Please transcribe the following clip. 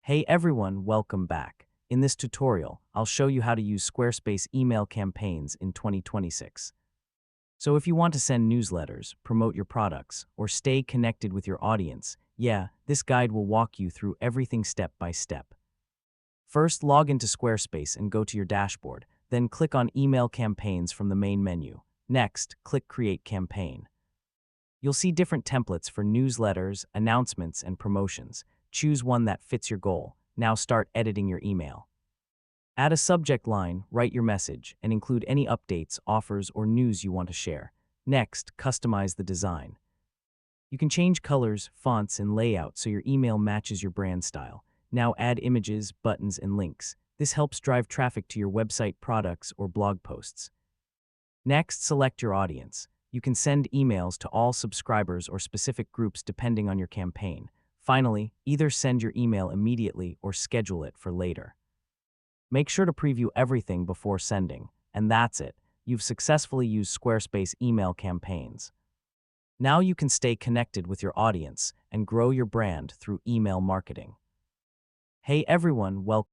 Hey everyone, welcome back. In this tutorial, I'll show you how to use Squarespace email campaigns in 2026. So if you want to send newsletters, promote your products, or stay connected with your audience, this guide will walk you through everything step by step. First, log into Squarespace and go to your dashboard, then click on Email Campaigns from the main menu. Next, click Create Campaign. You'll see different templates for newsletters, announcements, and promotions. Choose one that fits your goal. Now start editing your email. Add a subject line, write your message, and include any updates, offers, or news you want to share. Next, customize the design. You can change colors, fonts, and layout so your email matches your brand style. Now add images, buttons, and links. This helps drive traffic to your website, products, or blog posts. Next, select your audience. You can send emails to all subscribers or specific groups depending on your campaign. Finally, either send your email immediately or schedule it for later. Make sure to preview everything before sending, and that's it. You've successfully used Squarespace email campaigns. Now you can stay connected with your audience and grow your brand through email marketing. Hey everyone, welcome.